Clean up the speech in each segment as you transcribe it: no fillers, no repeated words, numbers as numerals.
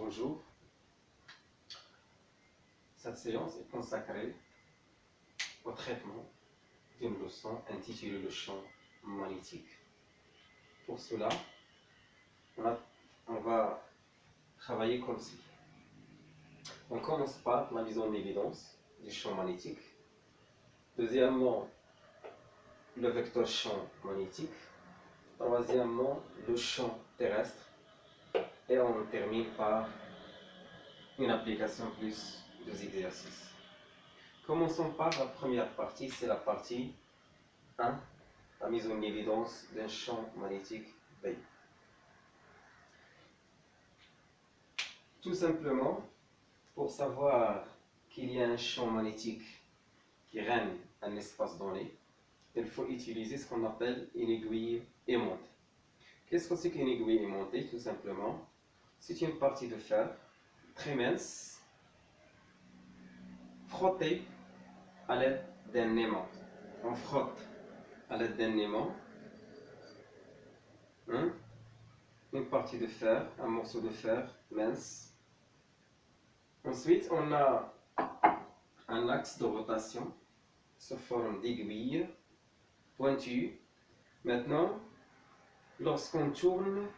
Bonjour. Cette séance est consacrée au traitement d'une leçon intitulée le champ magnétique. Pour cela, on va travailler comme ci. On commence par la mise en évidence du champ magnétique. Deuxièmement, le vecteur champ magnétique. Troisièmement, le champ terrestre. Et on termine par une application plus des exercices. Commençons par la première partie, c'est la partie 1, la mise en évidence d'un champ magnétique B. Tout simplement, pour savoir qu'il y a un champ magnétique qui règne un espace donné, il faut utiliser ce qu'on appelle une aiguille aimantée. Qu'est-ce que c'est qu'une aiguille aimantée? Tout simplement, c'est une partie de fer très mince, frottée à l'aide d'un aimant. On frotte à l'aide d'un aimant une partie de fer, un morceau de fer mince. Ensuite, on a un axe de rotation sous forme d'aiguille pointue. Maintenant, lorsqu'on tourne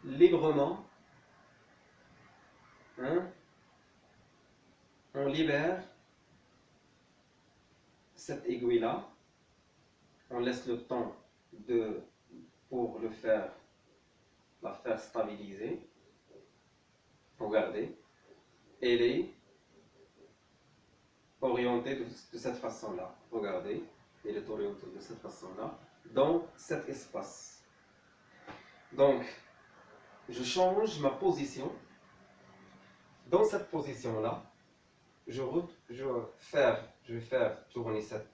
librement, on libère cette aiguille-là, on laisse le temps pour la faire stabiliser. Regardez, elle est orientée de cette façon-là. Regardez, elle est orientée de cette façon-là, dans cet espace. Donc, je change ma position. Dans cette position-là, je vais faire tourner cette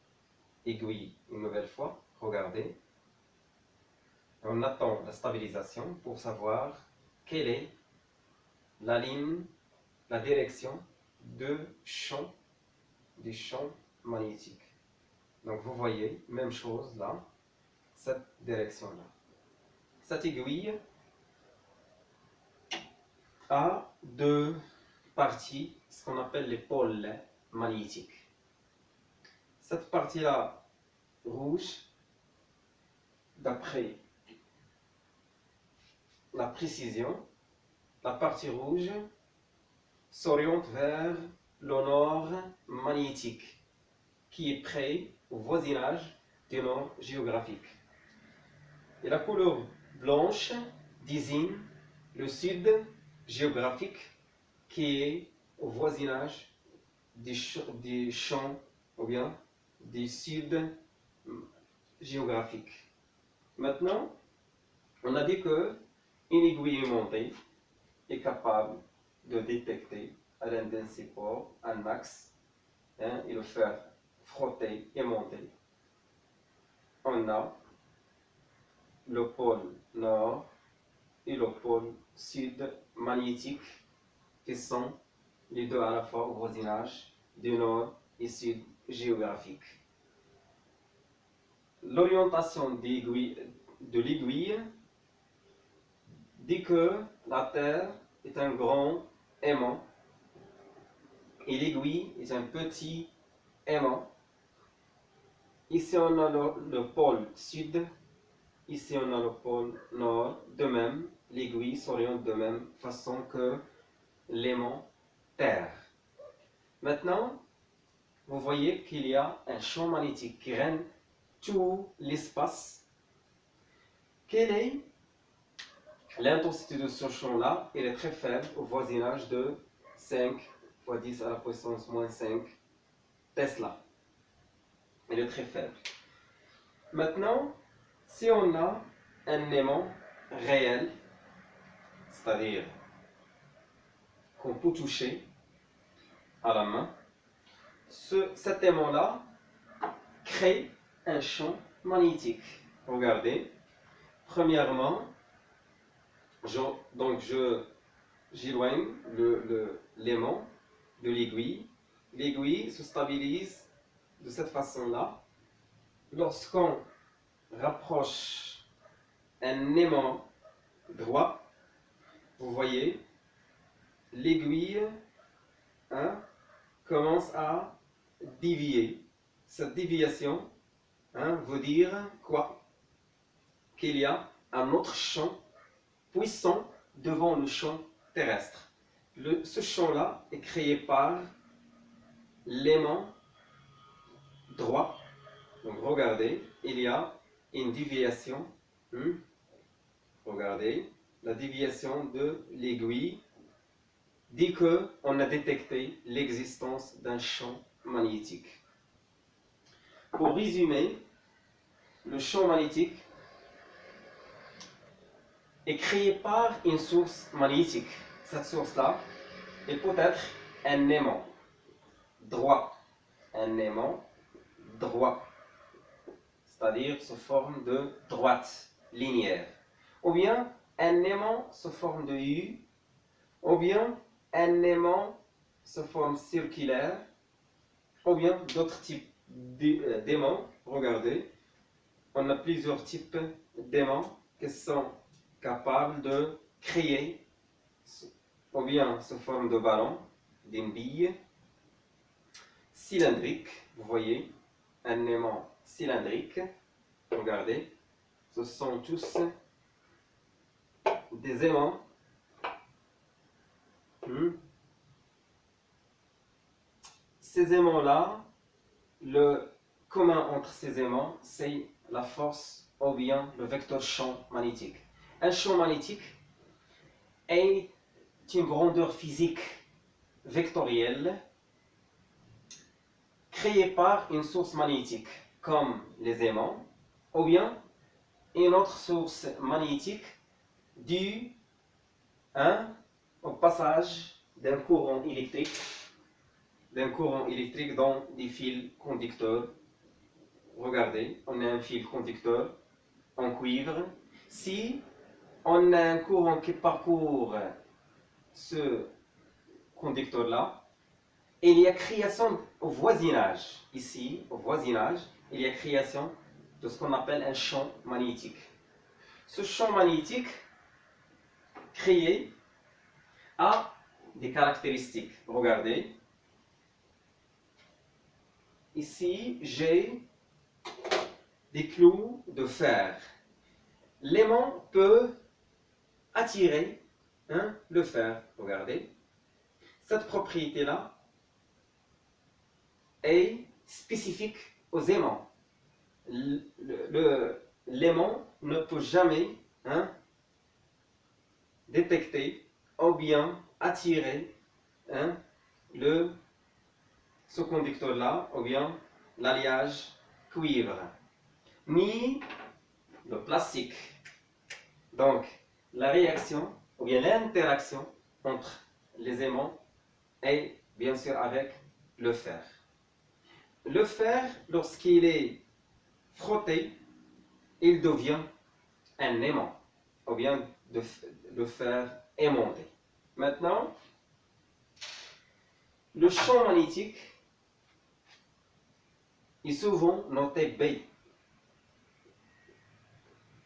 aiguille une nouvelle fois. Regardez. On attend la stabilisation pour savoir quelle est la ligne, la direction du champ magnétique. Donc vous voyez, même chose là, cette direction-là. Cette aiguille a deux parties, ce qu'on appelle les pôles magnétiques. Cette partie-là, rouge, d'après la précision, la partie rouge s'oriente vers le nord magnétique, qui est près au voisinage du nord géographique. Et la couleur blanche désigne le sud géographique, qui est au voisinage des champs ou bien du sud géographique. Maintenant, on a dit que une aiguille aimantée est capable de détecter à l'un de ses pores un axe et le faire frotter et monter. On a le pôle nord et le pôle sud magnétique qui sont les deux à la fois au voisinage du nord et sud géographique. L'orientation de l'aiguille dit que la Terre est un grand aimant et l'aiguille est un petit aimant. Ici on a le pôle sud, ici on a le pôle nord. De même, l'aiguille s'oriente de même façon que l'aimant Terre. Maintenant, vous voyez qu'il y a un champ magnétique qui règne tout l'espace. Quelle est l'intensité de ce champ-là? Elle est très faible, au voisinage de 5 fois 10 à la puissance moins 5 Tesla. Elle est très faible. Maintenant, si on a un aimant réel, c'est-à-dire qu'on peut toucher à la main, cet aimant-là crée un champ magnétique. Regardez, premièrement, j'éloigne l'aimant de l'aiguille. L'aiguille se stabilise de cette façon-là. Lorsqu'on rapproche un aimant droit, vous voyez, l'aiguille commence à dévier. Cette déviation veut dire quoi? Qu'il y a un autre champ puissant devant le champ terrestre. Ce champ-là est créé par l'aimant droit. Donc regardez, il y a une déviation. Regardez, la déviation de l'aiguille dit qu'on a détecté l'existence d'un champ magnétique. Pour résumer, le champ magnétique est créé par une source magnétique. Cette source-là est peut-être un aimant droit. Un aimant droit, c'est-à-dire sous forme de droite linéaire. Ou bien un aimant sous forme de U, ou bien un aimant sous forme circulaire, ou bien d'autres types d'aimants. Regardez, on a plusieurs types d'aimants qui sont capables de créer, ou bien sous forme de ballon, d'une bille cylindrique. Vous voyez, un aimant cylindrique. Regardez, ce sont tous des aimants. Ces aimants-là, le commun entre ces aimants, c'est la force ou bien le vecteur champ magnétique. Un champ magnétique est une grandeur physique vectorielle créée par une source magnétique, comme les aimants, ou bien une autre source magnétique due au passage d'un courant électrique dans des fils conducteurs. Regardez, on a un fil conducteur en cuivre. Si on a un courant qui parcourt ce conducteur-là, il y a création au voisinage. Ici, au voisinage, il y a création de ce qu'on appelle un champ magnétique. Ce champ magnétique créé a des caractéristiques. Regardez. Ici, j'ai des clous de fer. L'aimant peut attirer le fer. Regardez. Cette propriété-là est spécifique aux aimants. L'aimant ne peut jamais détecter ou bien attirer ce conducteur-là, ou bien l'alliage cuivre, ni le plastique. Donc, la réaction, ou bien l'interaction entre les aimants est bien sûr avec le fer. Le fer, lorsqu'il est frotté, il devient un aimant, ou bien le fer aimanté. Maintenant, le champ magnétique est souvent noté B.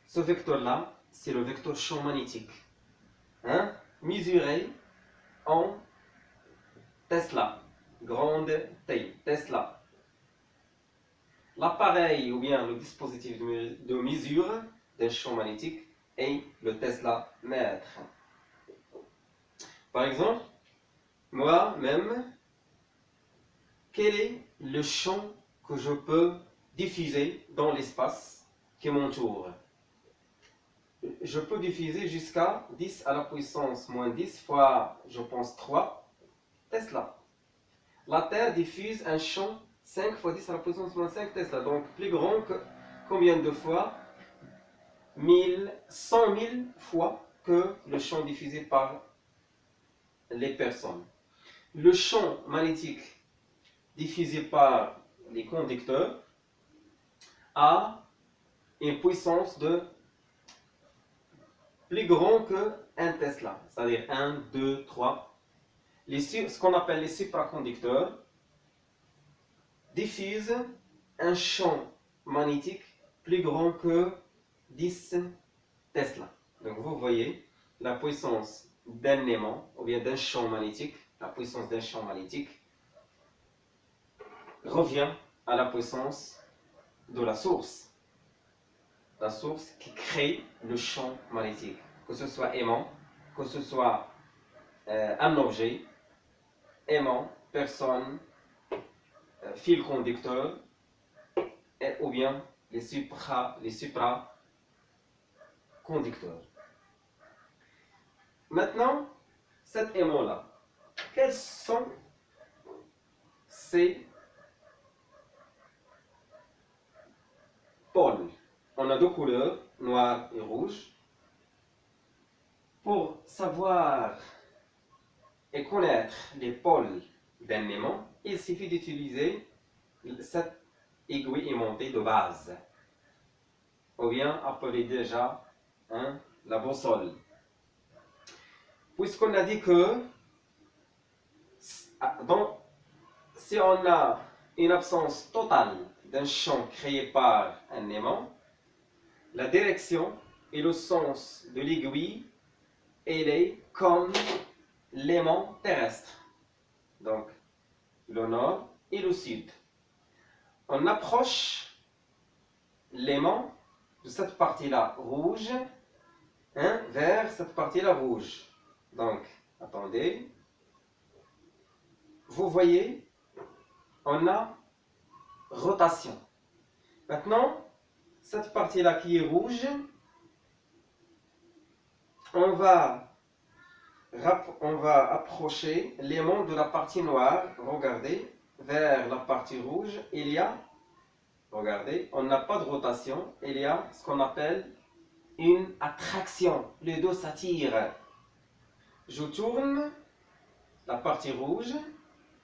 Ce vecteur-là, c'est le vecteur champ magnétique, mesuré en Tesla, grande T, Tesla. L'appareil ou bien le dispositif de mesure d'un champ magnétique est le Tesla mètre. Par exemple, moi-même, quel est le champ que je peux diffuser dans l'espace qui m'entoure? Je peux diffuser jusqu'à 10 à la puissance moins 10 fois, je pense, 3 Tesla. La Terre diffuse un champ 5 fois 10 à la puissance moins 5 Tesla, donc plus grand que combien de fois? 100 000 fois que le champ diffusé par les personnes. Le champ magnétique diffusé par les conducteurs a une puissance de plus grand que 1 Tesla, c'est-à-dire 1, 2, 3. Ce qu'on appelle les supraconducteurs diffusent un champ magnétique plus grand que 10 Tesla. Donc vous voyez, la puissance d'un aimant, ou bien d'un champ magnétique, la puissance d'un champ magnétique, revient à la puissance de la source qui crée le champ magnétique, que ce soit aimant, que ce soit un objet, aimant, personne, fil conducteur, ou bien les supraconducteurs. Maintenant, cet aimant-là, quels sont ces pôles? On a deux couleurs, noir et rouge. Pour savoir et connaître les pôles d'un aimant, il suffit d'utiliser cette aiguille aimantée de base, ou bien appelée déjà la boussole. Puisqu'on a dit que si on a une absence totale d'un champ créé par un aimant, la direction et le sens de l'aiguille, elle est comme l'aimant terrestre, donc le nord et le sud. On approche l'aimant de cette partie-là rouge vers cette partie-là rouge. Donc, attendez, vous voyez, on a rotation. Maintenant, cette partie-là qui est rouge, on va approcher l'aimant de la partie noire. Regardez, vers la partie rouge, il y a, regardez, on n'a pas de rotation, il y a ce qu'on appelle une attraction. Les deux s'attirent. Je tourne la partie rouge,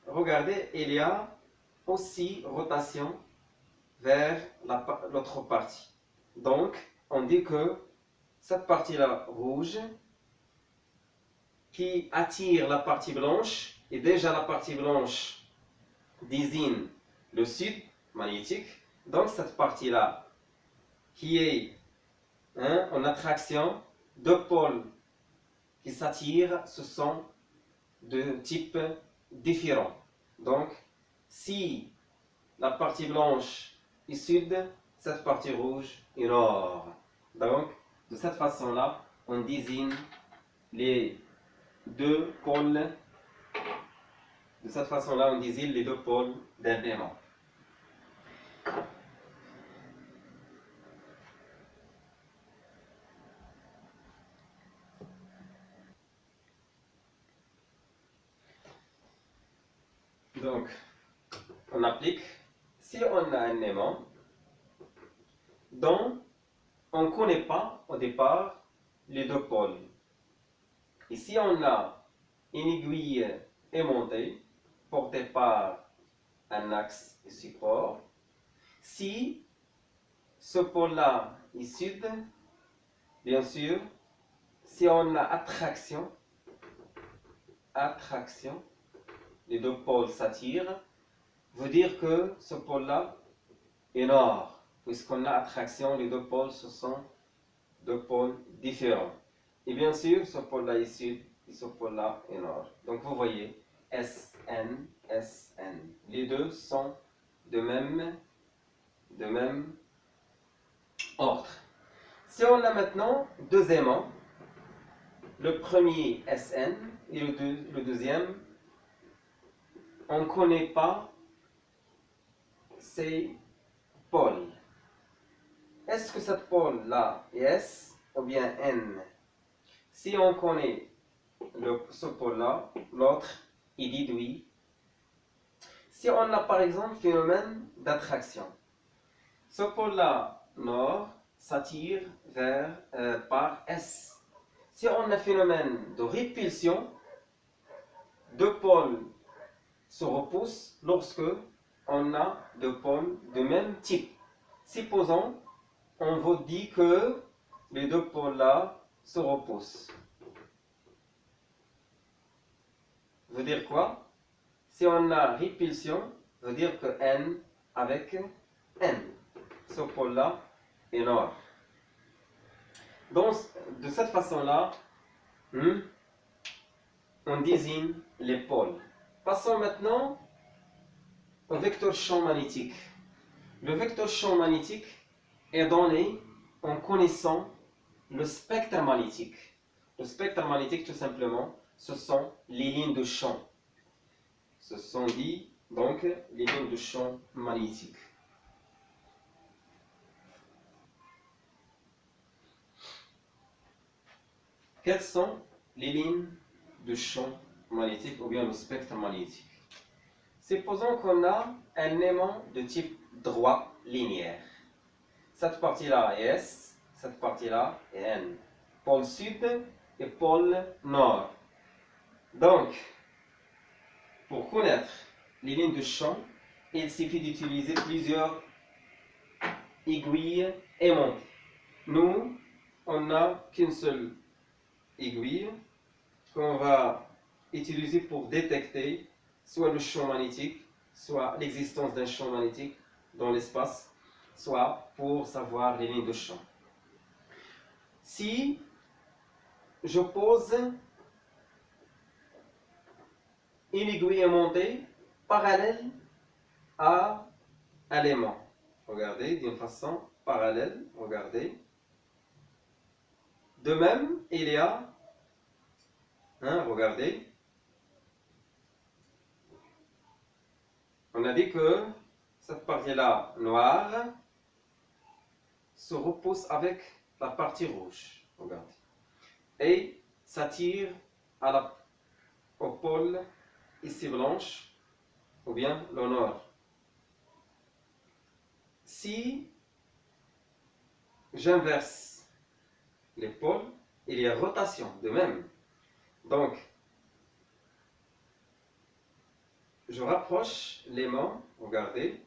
regardez, il y a aussi rotation vers l'autre partie. Donc, on dit que cette partie-là rouge qui attire la partie blanche, et déjà la partie blanche désigne le sud magnétique, donc cette partie-là qui est en attraction, deux pôles qui s'attirent, ce sont de types différents. Donc, si la partie blanche est sud, cette partie rouge est nord. Donc, de cette façon-là, on désigne les deux pôles. De cette façon-là, on désigne les deux pôles d'un aimant. Donc, on applique, si on a un aimant dont on ne connaît pas au départ les deux pôles. Et si on a une aiguille aimantée portée par un axe et support, si ce pôle-là est sud, bien sûr, si on a attraction, les deux pôles s'attirent, veut dire que ce pôle-là est nord. Puisqu'on a attraction, les deux pôles, ce sont deux pôles différents. Et bien sûr, ce pôle-là est sud et ce pôle-là est nord. Donc vous voyez, SN, SN. Les deux sont de même ordre. Si on a maintenant deux aimants, le premier SN et le deuxième, on ne connaît pas ces pôles. Est-ce que cette pôle-là est S ou bien N? Si on connaît ce pôle-là, l'autre est déduit. Si on a par exemple phénomène d'attraction, ce pôle-là, nord, s'attire par S. Si on a phénomène de répulsion, deux pôles se repoussent lorsque on a deux pôles de même type. Supposons, on vous dit que les deux pôles-là se repoussent. Veut dire quoi? Si on a répulsion, veut dire que N avec N. Ce pôle-là est nord. Donc, de cette façon-là, on désigne les pôles. Passons maintenant au vecteur champ magnétique. Le vecteur champ magnétique est donné en connaissant le spectre magnétique. Le spectre magnétique, tout simplement, ce sont les lignes de champ. Ce sont dit donc les lignes de champ magnétique. Quelles sont les lignes de champ magnétique ou bien le spectre magnétique? Supposons qu'on a un aimant de type droit linéaire. Cette partie-là est S, cette partie-là est N. Pôle sud et pôle nord. Donc, pour connaître les lignes de champ, il suffit d'utiliser plusieurs aiguilles aimantées. Nous, on n'a qu'une seule aiguille qu'on va utiliser pour détecter soit le champ magnétique, soit l'existence d'un champ magnétique dans l'espace, soit pour savoir les lignes de champ. Si je pose une aiguille aimantée parallèle à un aimant, regardez, d'une façon parallèle, regardez. De même, il y a, regardez, on a dit que cette partie-là noire se repousse avec la partie rouge, regardez, et s'attire au pôle ici blanche, ou bien le nord. Si j'inverse les pôles, il y a rotation de même. Donc, je rapproche l'aimant, regardez.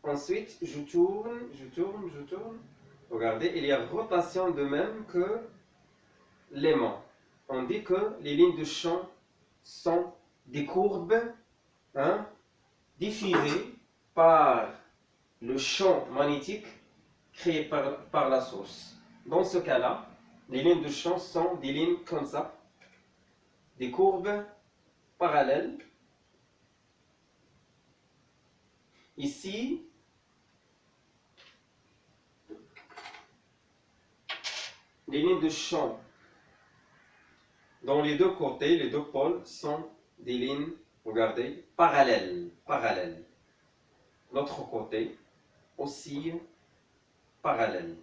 Ensuite, je tourne. Regardez, il y a rotation de même que l'aimant. On dit que les lignes de champ sont des courbes diffusées par le champ magnétique créé par la source. Dans ce cas-là, les lignes de champ sont des lignes comme ça, des courbes parallèles. Ici, les lignes de champ dans les deux côtés, les deux pôles, sont des lignes, regardez, parallèles. L'autre côté, aussi parallèle.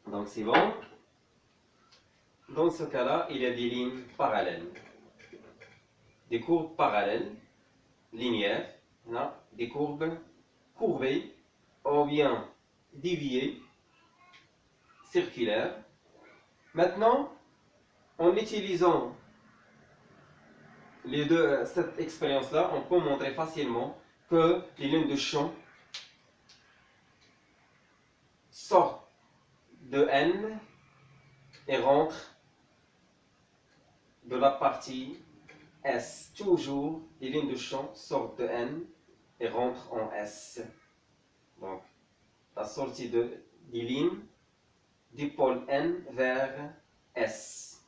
Donc c'est bon. Dans ce cas-là, il y a des lignes parallèles. Des courbes parallèles, linéaires, des courbes courbées, ou bien déviées, circulaires. Maintenant, en utilisant cette expérience-là, on peut montrer facilement que les lignes de champ sortent de N et rentrent de la partie S. Toujours, les lignes de champ sortent de N et rentrent en S. Donc, la sortie des lignes du pôle N vers S.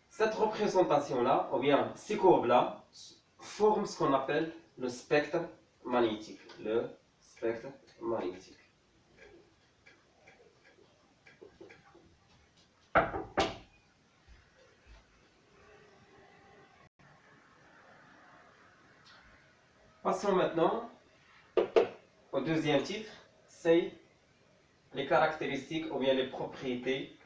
Cette représentation-là, ou bien ces courbes-là, forment ce qu'on appelle le spectre magnétique. Le spectre magnétique. Passons maintenant au deuxième titre, c'est les caractéristiques ou bien les propriétés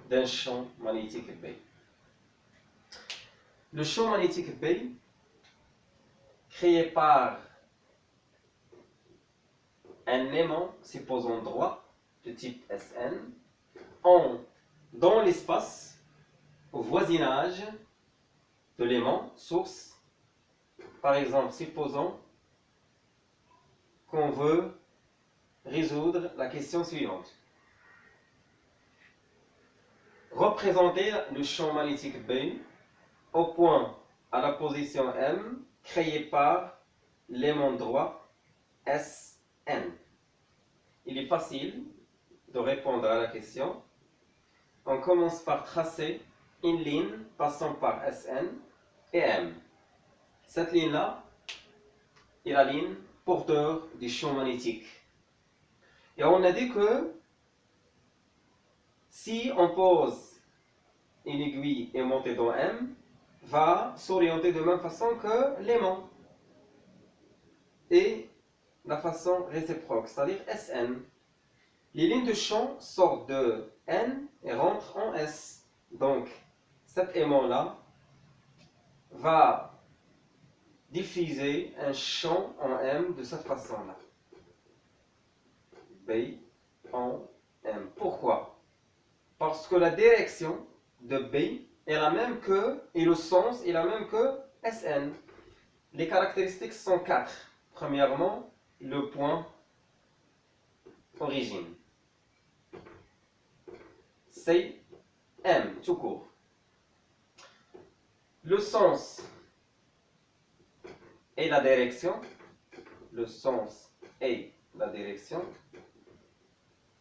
d'un champ magnétique B. Le champ magnétique B, créé par un aimant supposons droit de type Sn, dans l'espace, au voisinage de l'aimant source. Par exemple, supposons qu'on veut résoudre la question suivante. Représenter le champ magnétique B au point à la position M créé par l'aimant droit Sn. Il est facile de répondre à la question. On commence par tracer une ligne passant par Sn et M. Cette ligne-là est la ligne porteur du champ magnétique. Et on a dit que si on pose une aiguille aimantée dans M, va s'orienter de même façon que l'aimant. Et la façon réciproque, c'est-à-dire Sn. Les lignes de champ sortent de N et rentrent en S. Donc, cet aimant-là va diffuser un champ en M de cette façon-là. B en M. Pourquoi? Parce que la direction de B est la même que, et le sens est la même que Sn. Les caractéristiques sont 4. Premièrement, le point origine. C'est M, tout court. Le sens et la direction, le sens et la direction,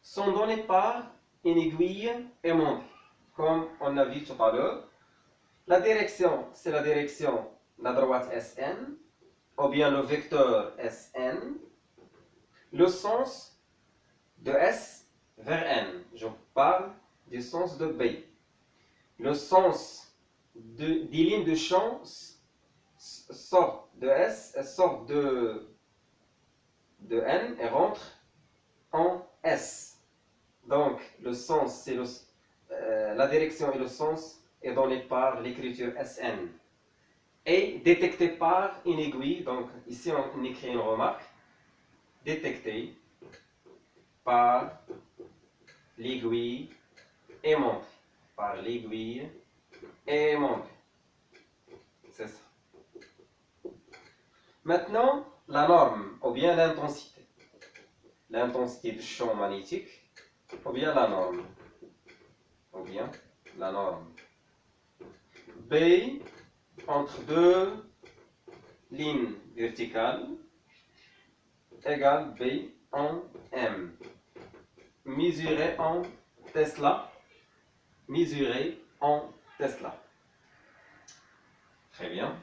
sont donnés par une aiguille aimantée, comme on a vu tout à l'heure. La direction, c'est la direction de la droite Sn, ou bien le vecteur Sn. Le sens de S vers N, je parle du sens de B. Le sens des lignes de champ sort de S, sort de N et rentre en S. Donc, le sens, c'est la direction et le sens est donné par l'écriture Sn. Et détecté par une aiguille, donc ici on écrit une remarque, détecté par l'aiguille aimantée. Par l'aiguille aimantée. C'est ça. Maintenant, la norme, ou bien l'intensité. L'intensité du champ magnétique, ou bien la norme. Ou bien la norme. B entre deux lignes verticales égale B en M. Mesuré en Tesla. Mesuré en Tesla. Très bien.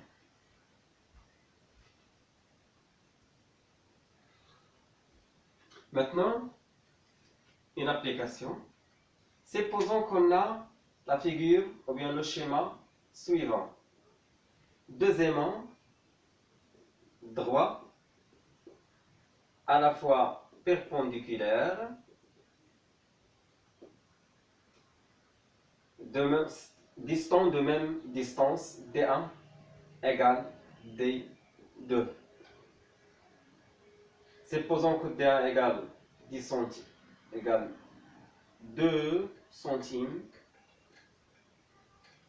Maintenant, une application. Supposons qu'on a la figure ou bien le schéma suivant. Deux aimants droits, à la fois perpendiculaires, distants de même distance, D1 égale D2. Supposons que D1 égale 10 centimes, égale 2 centimes,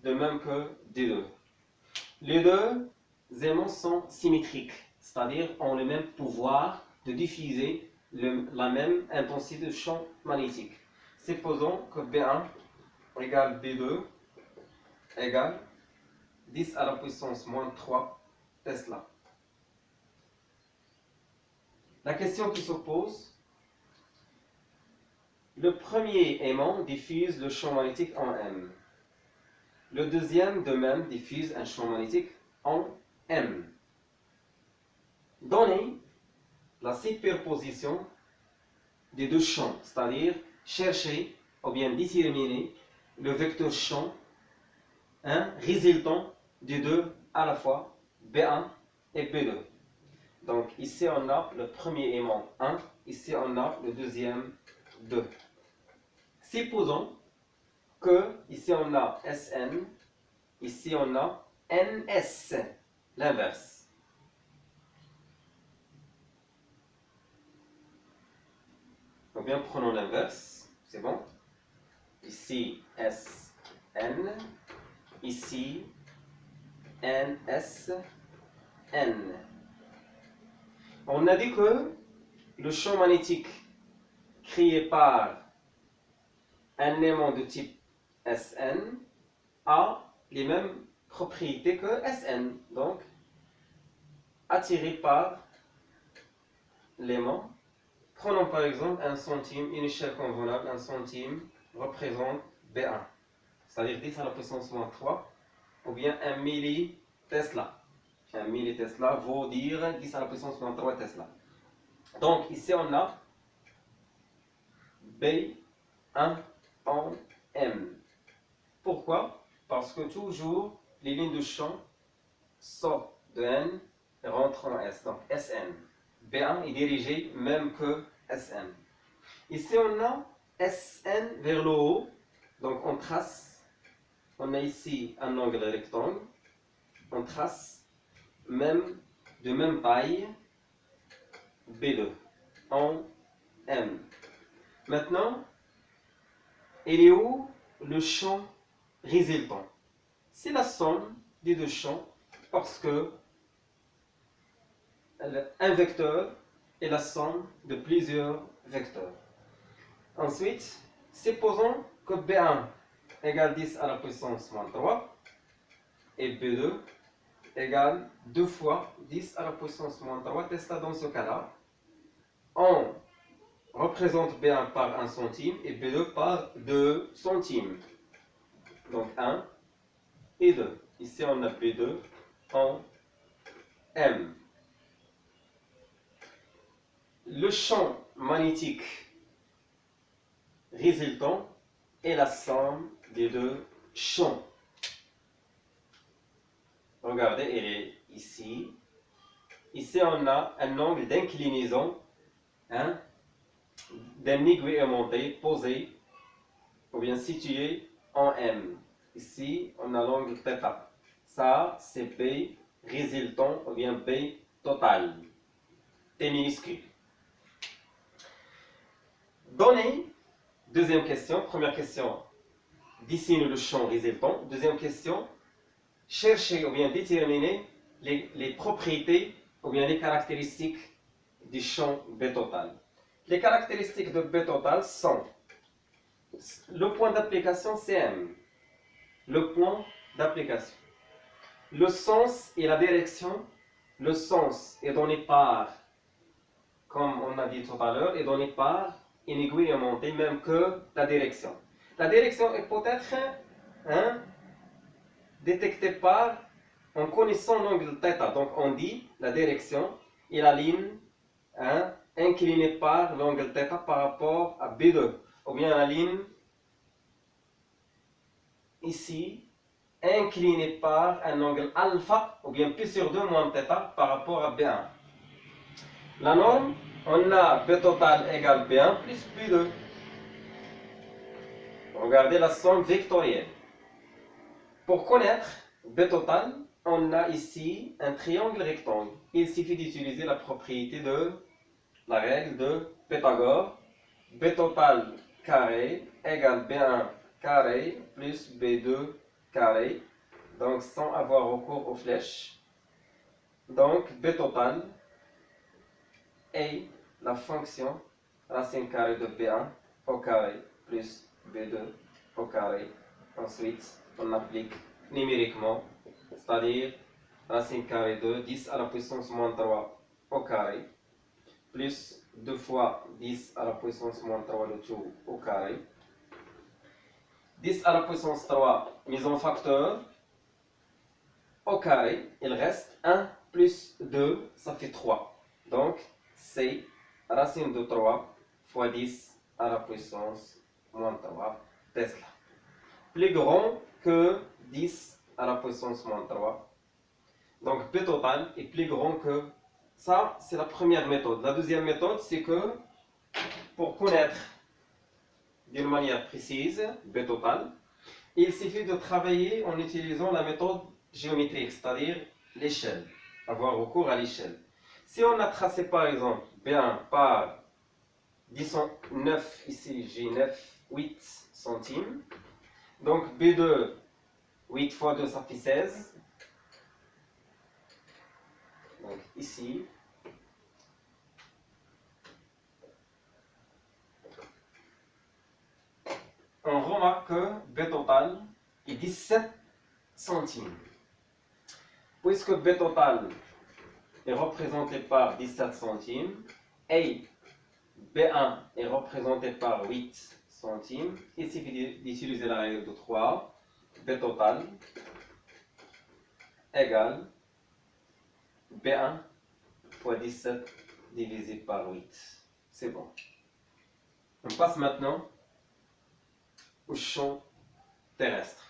de même que D2. Les deux aimants sont symétriques, c'est-à-dire ont le même pouvoir de diffuser la même intensité de champ magnétique. Supposons que B1 égale B2 égale 10 à la puissance moins 3 Tesla. La question qui se pose, le premier aimant diffuse le champ magnétique en M. Le deuxième, de même, diffuse un champ magnétique en M. Donnez la superposition des deux champs, c'est-à-dire chercher ou bien déterminer le vecteur champ résultant des deux à la fois, B1 et B2. Donc ici on a le premier aimant 1, ici on a le deuxième 2. Supposons que ici on a Sn, ici on a Ns, l'inverse. Donc bien prenons l'inverse, c'est bon. Ici Sn, ici Ns, N. On a dit que le champ magnétique créé par un aimant de type Sn a les mêmes propriétés que Sn. Donc, attiré par l'aimant Prenons par exemple un centime, une échelle convenable, un centime représente B1, c'est-à-dire 10 à la puissance moins 3, ou bien 1 millitesla. 1 millitesla vaut dire 10 à la puissance moins 3 Tesla. Donc ici on a B1 en M. Pourquoi? Parce que toujours les lignes de champ sortent de N et rentrent en S, donc Sn. B1 est dirigé même que Sn. Ici on a Sn vers le haut, donc on trace, on a ici un angle rectangle, on trace de même taille B2 en M. Maintenant, il est où le champ résultant? C'est la somme des deux champs parce que un vecteur est la somme de plusieurs vecteurs. Ensuite, supposons que B1 égale 10 à la puissance moins 3 et B2 égale 2 fois 10 à la puissance moins 3 Tesla. Dans ce cas-là, on représente B1 par 1 centime et B2 par 2 centimes. Donc 1 et 2. Ici on a B2 en M. Le champ magnétique résultant est la somme des deux champs. Regardez, il est ici. Ici on a un angle d'inclinaison d'un aiguille aimantée posé ou bien situé en M. Ici on a l'angle θ. Ça c'est B résultant ou bien B total. T minuscule. Donnez, deuxième question, première question, dessine le champ résultant. Deuxième question, cherchez ou bien déterminer les propriétés ou bien les caractéristiques du champ B total. Les caractéristiques de B total sont le point d'application CM, le point d'application, le sens et la direction. Le sens est donné par, comme on a dit tout à l'heure, est donné par une aiguille aimantée, même que la direction. La direction est peut-être détectée par, en connaissant l'angle θ. Donc on dit la direction et la ligne inclinée par l'angle θ par rapport à B2. Ou bien la ligne ici inclinée par un angle alpha, ou bien pi sur 2 moins θ par rapport à B1. La norme, on a B total égale B1 plus B2. Regardez la somme vectorielle. Pour connaître B total, on a ici un triangle rectangle. Il suffit d'utiliser la propriété de la règle de Pythagore. B total carré égale B1 carré plus B2 carré. Donc sans avoir recours aux flèches. Donc B total est la fonction racine carrée de B1 au carré plus B2 au carré. Ensuite, on applique numériquement, c'est-à-dire racine carrée de 10 à la puissance moins 3 au carré, plus 2 fois 10 à la puissance moins 3 le tout au carré. 10 à la puissance 3 mise en facteur au carré, il reste 1 plus 2, ça fait 3. Donc, c'est racine de 3 fois 10 à la puissance moins 3 Tesla. Plus grand que 10 à la puissance moins 3. Donc B total est plus grand que ça. C'est la première méthode. La deuxième méthode, c'est que pour connaître d'une manière précise B total, il suffit de travailler en utilisant la méthode géométrique, c'est-à-dire l'échelle, avoir recours à l'échelle. Si on a tracé par exemple B1 par 9, ici j'ai 9, 8 centimes. Donc B2, 8 fois 2, ça fait 16. Donc ici, on remarque que B total est 17 centimes. Puisque B total est représenté par 17 centimes, et B P1 est représenté par 8 centimes. Il suffit d'utiliser la règle de 3. P total égale P1 fois 17 divisé par 8. C'est bon. On passe maintenant au champ terrestre.